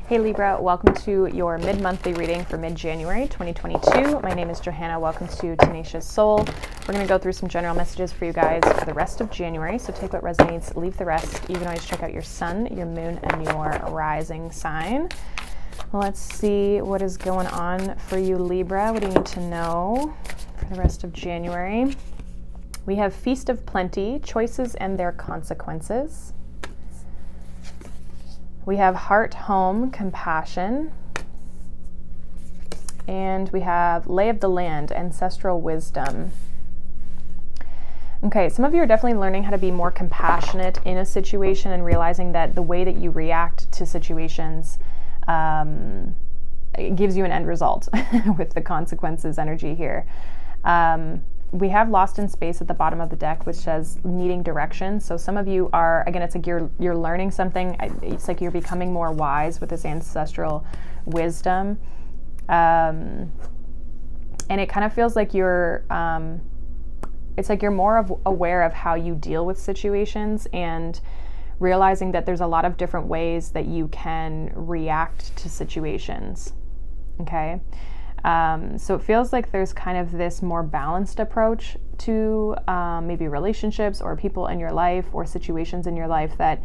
Hey Libra, welcome to your mid-monthly reading for mid-January 2022. My name is Johanna. Welcome to Tenacious Soul. We're going to go through some general messages for you guys for the rest of January. So take what resonates, leave the rest. You can always check out your sun, your moon, and your rising sign. Let's see what is going on for you, Libra. What do you need to know for the rest of January? We have Feast of Plenty, choices and their consequences. We have heart, home, compassion. And we have lay of the land, ancestral wisdom. Okay, some of you are definitely learning how to be more compassionate in a situation and realizing that the way that you react to situations it gives you an end result with the consequences energy here. We have lost in space at the bottom of the deck, which says needing direction. So some of you are, again, it's like you're learning something. It's like you're becoming more wise with this ancestral wisdom. And it kind of feels like it's like you're more aware of how you deal with situations and realizing that there's a lot of different ways that you can react to situations. Okay. So it feels like there's kind of this more balanced approach to maybe relationships or people in your life or situations in your life that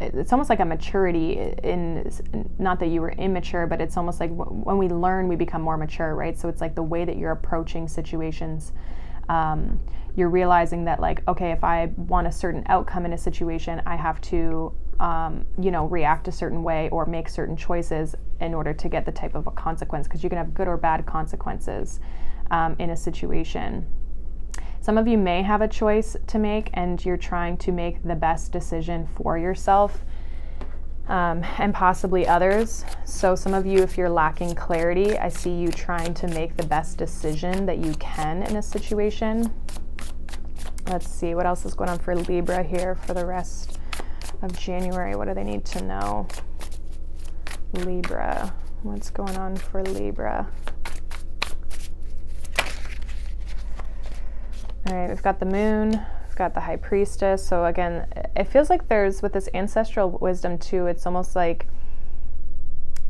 it's almost like a maturity in, not that you were immature, but it's almost like when we learn, we become more mature, right? So it's like the way that you're approaching situations. You're realizing that like, okay, if I want a certain outcome in a situation, I have to react a certain way or make certain choices in order to get the type of a consequence, because you can have good or bad consequences in a situation. Some of you may have a choice to make and you're trying to make the best decision for yourself and possibly others. So some of you, if you're lacking clarity, I see you trying to make the best decision that you can in a situation. Let's see what else is going on for Libra here for the rest of January. What do they need to know? Libra. What's going on for Libra? All right, we've got the moon, we've got the high priestess. So again, it feels like there's, with this ancestral wisdom too, it's almost like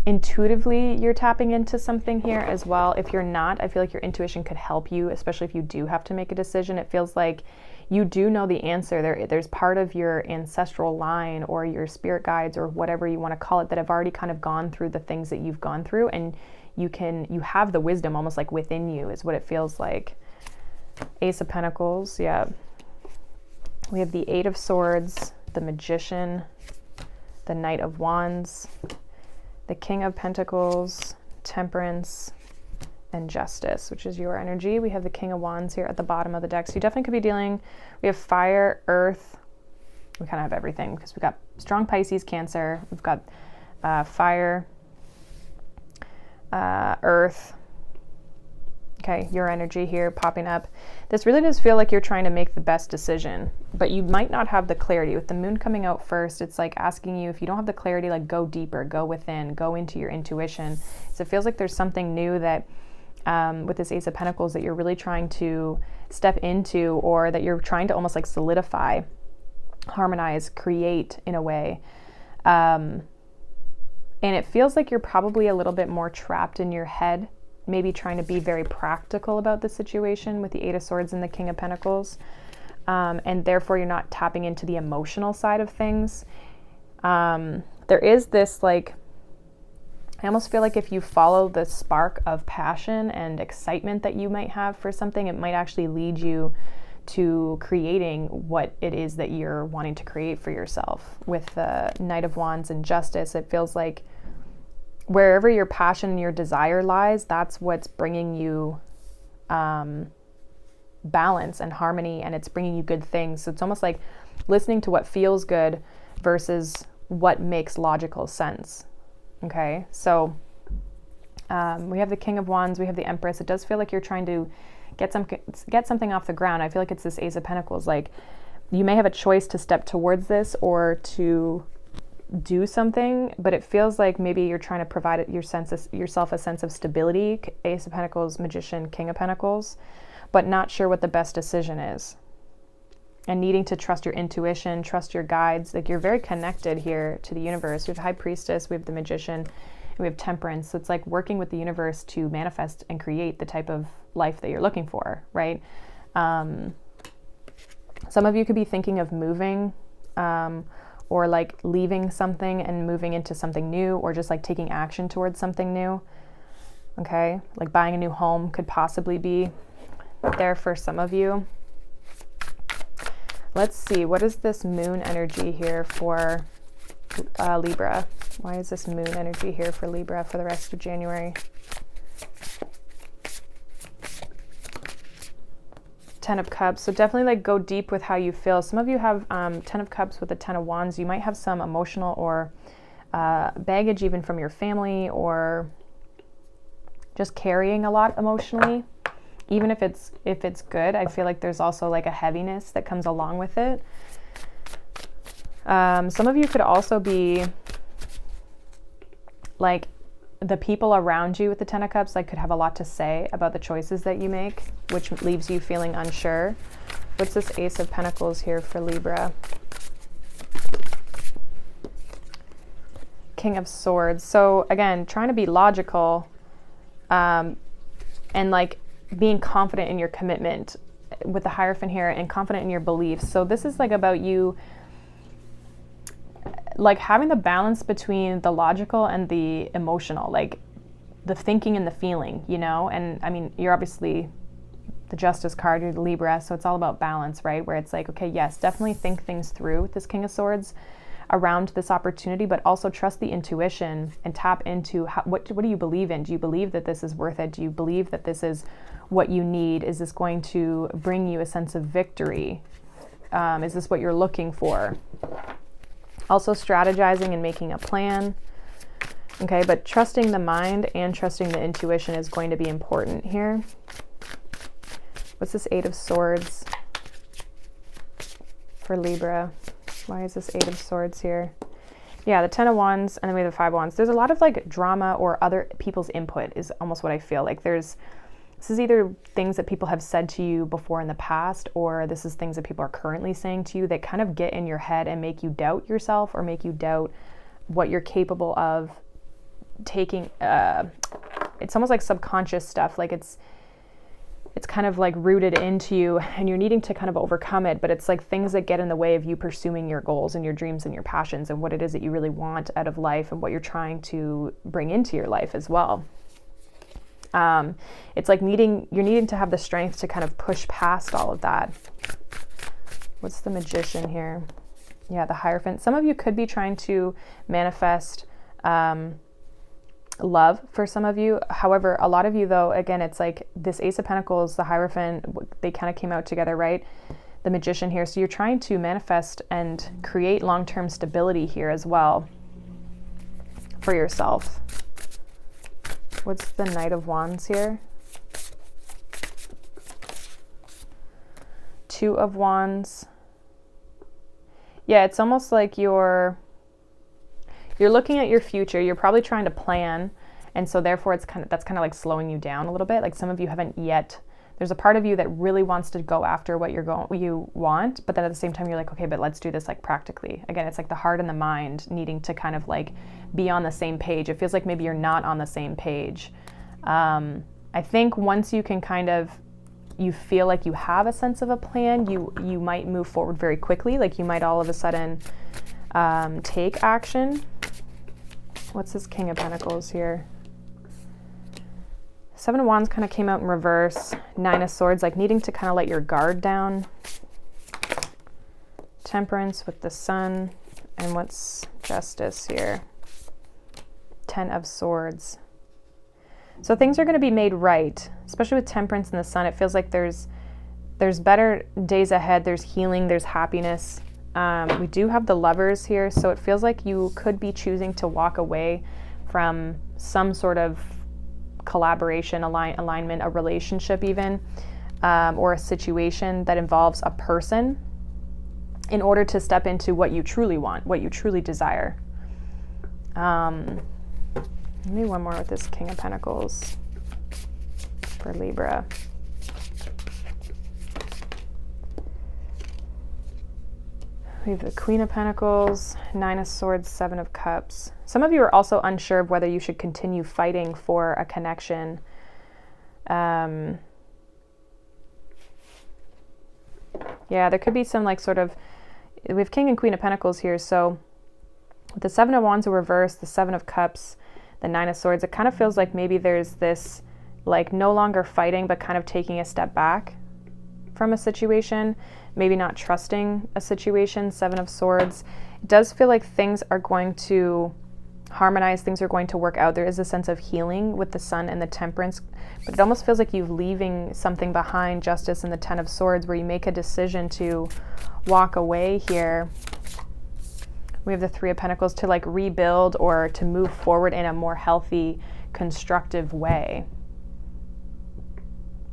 intuitively you're tapping into something here as well. If you're not, I feel like your intuition could help you, especially if you do have to make a decision. It feels like you do know the answer. There's part of your ancestral line or your spirit guides or whatever you want to call it that have already kind of gone through the things that you've gone through, and you have the wisdom almost like within you is what it feels like. Ace of Pentacles, yeah. We have the Eight of Swords, the Magician, the Knight of Wands, the King of Pentacles, Temperance, and Justice, which is your energy. We have the King of Wands here at the bottom of the deck. So you definitely could be dealing, we have fire, earth, we kind of have everything because we've got strong Pisces, Cancer, we've got fire, earth. Okay, your energy here popping up. This really does feel like you're trying to make the best decision, but you might not have the clarity. With the moon coming out first, it's like asking you, if you don't have the clarity, like go deeper, go within, go into your intuition. So it feels like there's something new that with this Ace of Pentacles that you're really trying to step into, or that you're trying to almost like solidify, harmonize, create in a way. And it feels like you're probably a little bit more trapped in your head, maybe trying to be very practical about the situation with the Eight of Swords and the King of Pentacles. And therefore you're not tapping into the emotional side of things. There is this like, I almost feel like if you follow the spark of passion and excitement that you might have for something, it might actually lead you to creating what it is that you're wanting to create for yourself. With the Knight of Wands and Justice, it feels like wherever your passion and your desire lies, that's what's bringing you balance and harmony, and it's bringing you good things. So it's almost like listening to what feels good versus what makes logical sense. Okay, so we have the King of Wands, we have the Empress. It does feel like you're trying to get something off the ground. I feel like it's this Ace of Pentacles. Like you may have a choice to step towards this or to do something, but it feels like maybe you're trying to provide yourself a sense of stability. Ace of Pentacles, Magician, King of Pentacles, but not sure what the best decision is. and needing to trust your intuition, trust your guides. Like, you're very connected here to the universe. We have High Priestess, we have the Magician, and we have Temperance. So it's like working with the universe to manifest and create the type of life that you're looking for, right? Some of you could be thinking of moving, or like leaving something and moving into something new, or just like taking action towards something new. Okay, like buying a new home could possibly be there for some of you. Let's see, what is this moon energy here for Libra? Why is this moon energy here for Libra for the rest of January? 10 of Cups. So definitely like go deep with how you feel. Some of you have 10 of Cups with the 10 of Wands. You might have some emotional or baggage even from your family, or just carrying a lot emotionally. Even if it's good, I feel like there's also like a heaviness that comes along with it. Some of you could also be like the people around you with the 10 of Cups, like could have a lot to say about the choices that you make, which leaves you feeling unsure. What's this Ace of Pentacles here for Libra? King of Swords. So again, trying to be logical, and like being confident in your commitment with the Hierophant here, and confident in your beliefs. So this is like about you like having the balance between the logical and the emotional, like the thinking and the feeling, you know? And I mean, you're obviously the Justice card, you're the Libra, so it's all about balance, right? Where it's like, okay, yes, definitely think things through with this King of Swords around this opportunity, but also trust the intuition and tap into what do you believe in? Do you believe that this is worth it? Do you believe that this is what you need? Is this going to bring you a sense of victory? Is this what you're looking for? Also strategizing and making a plan. Okay, but trusting the mind and trusting the intuition is going to be important here. What's this Eight of Swords for Libra? Why is this Eight of Swords here? Yeah, the 10 of Wands, and then we have the 5 of Wands. There's a lot of like drama or other people's input is almost what I feel like. This is either things that people have said to you before in the past, or this is things that people are currently saying to you that kind of get in your head and make you doubt yourself, or make you doubt what you're capable of taking. It's almost like subconscious stuff. Like it's kind of like rooted into you, and you're needing to kind of overcome it, but it's like things that get in the way of you pursuing your goals and your dreams and your passions and what it is that you really want out of life and what you're trying to bring into your life as well. It's like you're needing to have the strength to kind of push past all of that. What's the Magician here? Yeah, the Hierophant. Some of you could be trying to manifest love for some of you. However, a lot of you though, again, it's like this Ace of Pentacles, the Hierophant, they kind of came out together, right? The Magician here. So you're trying to manifest and create long-term stability here as well for yourself. What's the Knight of Wands here? Two of Wands. Yeah, it's almost like you're looking at your future. You're probably trying to plan, and so therefore that's kind of like slowing you down a little bit. Like some of you haven't yet. There's a part of you that really wants to go after what you want, but then at the same time you're like, okay, but let's do this like practically. Again, it's like the heart and the mind needing to kind of like be on the same page. It feels like maybe you're not on the same page. I think once you can you feel like you have a sense of a plan, you might move forward very quickly. Like you might all of a sudden take action. What's this King of Pentacles here? Seven of Wands kind of came out in reverse. Nine of Swords, like needing to kind of let your guard down. Temperance with the Sun. And what's Justice here? 10 of Swords. So things are going to be made right, especially with Temperance and the Sun. It feels like there's better days ahead. There's healing. There's happiness. We do have the Lovers here, so it feels like you could be choosing to walk away from some sort of collaboration, alignment, a relationship even, or a situation that involves a person in order to step into what you truly want, what you truly desire. Maybe one more with this King of Pentacles for Libra. We have the Queen of Pentacles, Nine of Swords, Seven of Cups. Some of you are also unsure of whether you should continue fighting for a connection. Yeah, there could be some like sort of, we have King and Queen of Pentacles here. So with the Seven of Wands in reverse, the Seven of Cups, the Nine of Swords, it kind of feels like maybe there's this like no longer fighting, but kind of taking a step back from a situation, maybe not trusting a situation. Seven of Swords. It does feel like things are going to harmonize, things are going to work out. There is a sense of healing with the Sun and the Temperance, but it almost feels like you're leaving something behind, Justice and the Ten of Swords, where you make a decision to walk away here. We have the Three of Pentacles, to like rebuild or to move forward in a more healthy, constructive way.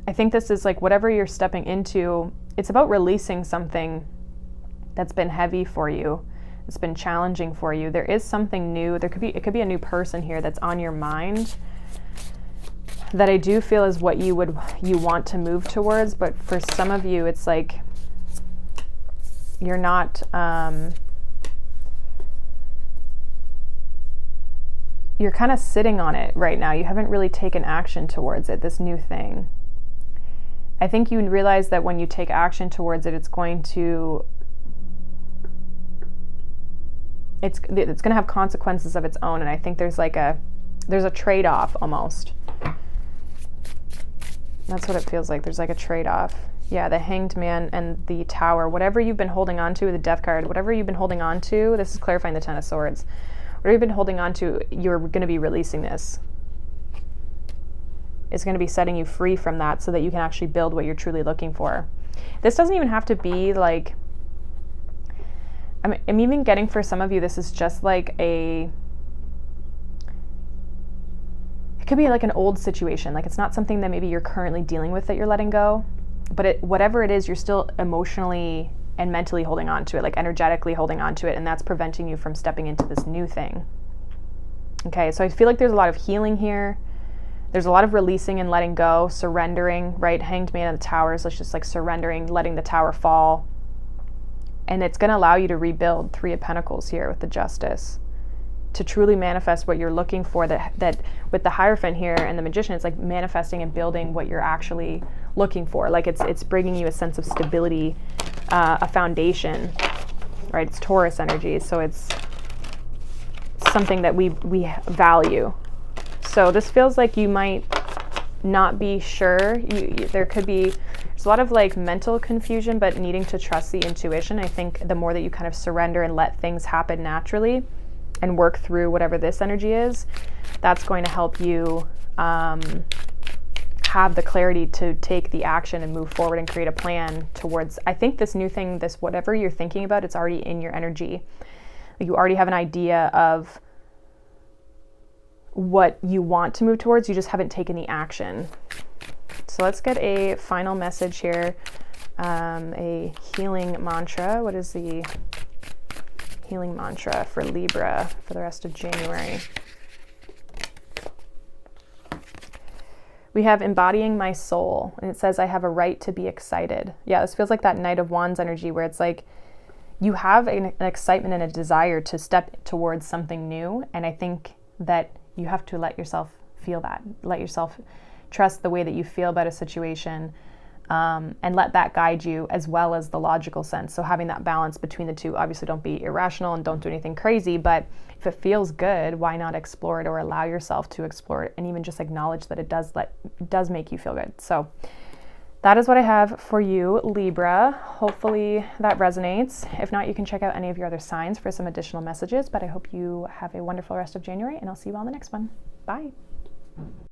I think this is like whatever you're stepping into, it's about releasing something that's been heavy for you. It's been challenging for you. There is something new. It could be a new person here that's on your mind that I do feel is what you want to move towards. But for some of you, it's like you're not, you're kind of sitting on it right now. You haven't really taken action towards it, this new thing. I think you realize that when you take action towards it, it's going to have consequences of its own. And I think there's a trade-off almost. That's what it feels like. There's like a trade-off. Yeah, the Hanged Man and the Tower. Whatever you've been holding on to, the Death card, whatever you've been holding on to, this is clarifying the Ten of Swords. Whatever you've been holding on to, you're going to be releasing this. It's going to be setting you free from that so that you can actually build what you're truly looking for. This doesn't even have to be like, I'm even getting for some of you, this is just like it could be like an old situation. Like it's not something that maybe you're currently dealing with that you're letting go, but whatever it is, you're still emotionally and mentally holding on to it, like energetically holding on to it. And that's preventing you from stepping into this new thing. Okay, so I feel like there's a lot of healing here. There's a lot of releasing and letting go, surrendering, right? Hanged Man of the Towers, so it's just like surrendering, letting the tower fall. And it's going to allow you to rebuild. Three of Pentacles here with the Justice. To truly manifest what you're looking for, that with the Hierophant here and the Magician, it's like manifesting and building what you're actually looking for. Like it's bringing you a sense of stability, a foundation, right? It's Taurus energy, so it's something that we value. So this feels like you might not be sure. There's a lot of like mental confusion, but needing to trust the intuition. I think the more that you kind of surrender and let things happen naturally and work through whatever this energy is, that's going to help you have the clarity to take the action and move forward and create a plan towards, I think this new thing, this whatever you're thinking about, it's already in your energy. Like you already have an idea of what you want to move towards, you just haven't taken the action. So let's get a final message here. A healing mantra. What is the healing mantra for Libra for the rest of January? We have embodying my soul, and it says I have a right to be excited. Yeah, this feels like that Knight of Wands energy where it's like you have an excitement and a desire to step towards something new, and I think that you have to let yourself feel that. Let yourself trust the way that you feel about a situation, and let that guide you as well as the logical sense. So having that balance between the two. Obviously don't be irrational and don't do anything crazy, but if it feels good, why not explore it or allow yourself to explore it and even just acknowledge that it does make you feel good. So that is what I have for you, Libra. Hopefully that resonates. If not, you can check out any of your other signs for some additional messages, but I hope you have a wonderful rest of January, and I'll see you all in the next one. Bye.